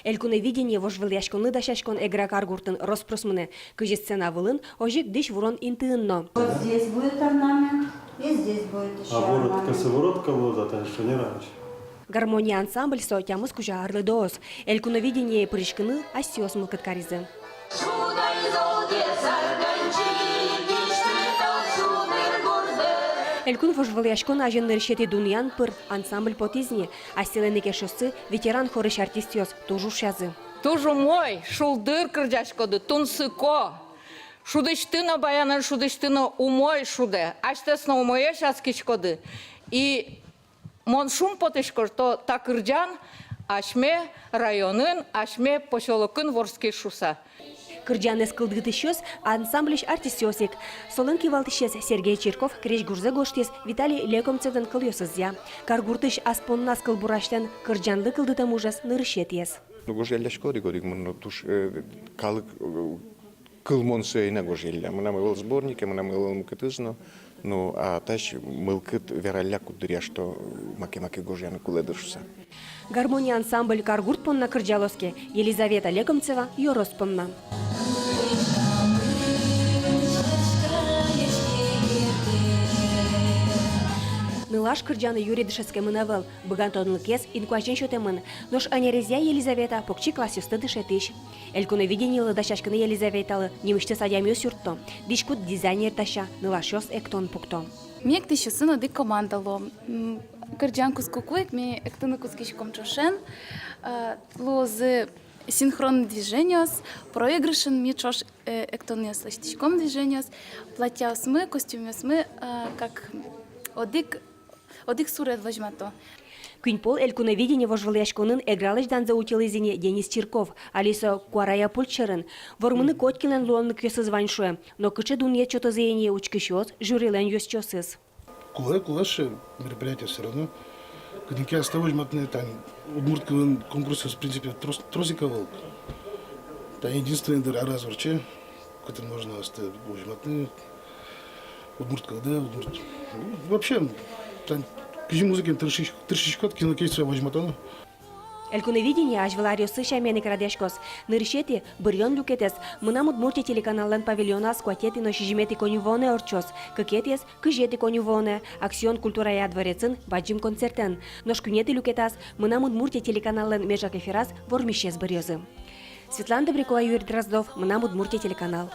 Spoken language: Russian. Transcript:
Элькуне вожвыльяшконы дашашкон эгра каргуртын роспросмыны. Кыжи сцена вылын, ожик дыш вурон интыынно. Вот здесь будет орнамент, и здесь будет еще воротка, орнамент. сыворотка вот это что не раньше. Гармония ансамбль сотямыз кужа арлы доос. Элькуне прышкыны асиос мылкыткаризы. Элькун вожвыльяшкон ажен решети дуньян пыр ансамбль потизни, а селенеке шоссы ветеран хорыш артистиос тоже шазы. Тоже мой, шулдыр кырдяшкоды, тунсыко. Шудыштына баянын шудыштына умой шуде, аштесна умое шаскичкоды. И мон шум потышкор, то такырдян ашме районын, ашме поселокын ворский шуса. Кырджан эскылдыгыты щёс ансамблиш артистиосик. Солынки валтышес Сергей Черков, креш гурзе гоштес Виталий Лекомцевден кыльосызя. Каргуртыш аспонна скылбураштен кырджанлы кылдыты мужас нырышетиес. Гожелляшко дигодик мын туш калык кылмон сөйне гожелля. Мына мыл сборнике, мына мыл кытызно. Ну а таш мылкыт вералля кудыря, что маке-маке гожяны куледыршса. Гармония ансамбль каргурт понна кырджалоске. Елизавета Лекомцева Йорос понна. Нылаш кырджаны Юрий Дышецке мынавыл, быгантонлыкес инкуачен шотемын, нош анерезия Елизавета покчи классюсты дышетыш. Элькуне виденилы дашашкыны Елизаветалы немышты садямиос юртто, дишкут дизайнер таша, нылашос эктон пукто. Мек ти ще сина ди командало. Кырджанку скукует, ми эктыны кускишком чошен, лозы синхронный движениос, проигрышен ми чош эктонес ластичком движениос, платяос мы, костюмиос мы, как одик сурет возьмато. Кюньпол элькуне видение вожвыльяшконын эгралыждан заутилызине Денис Чирков, Алиса Куарая Пульчерын, вормыны Коткинен луонны кёсыз ваньшуэ, но кычы дунье чотозыене учкышёс, жюрилен ёсчёсыз. Кулаше мероприятие все равно. Когда я оставаюсь матный, там удмуртковый конкурс, в принципе, тросика волк. Это единственный раз вообще, который можно оставить матный, удмуртковый, да, удмурт. Вообще, там кижи музыки трещичкот, кинокейство возьматоно. Элькуне видение ажвелариосы шамяны крадешкос. Ныршети бырьон люкетес, мынам удмурти телеканаллен павильона скуатети но шижимети конювоне орчос, кыкетес кыжети конювоне, аксион культурая дворецын баджим концертен. Ношкунети люкетас, мынам удмурти телеканаллен межак эфирас вормишес бырьозы. Светлана Добрякова, Юрий Дроздов, мынам удмурти телеканал.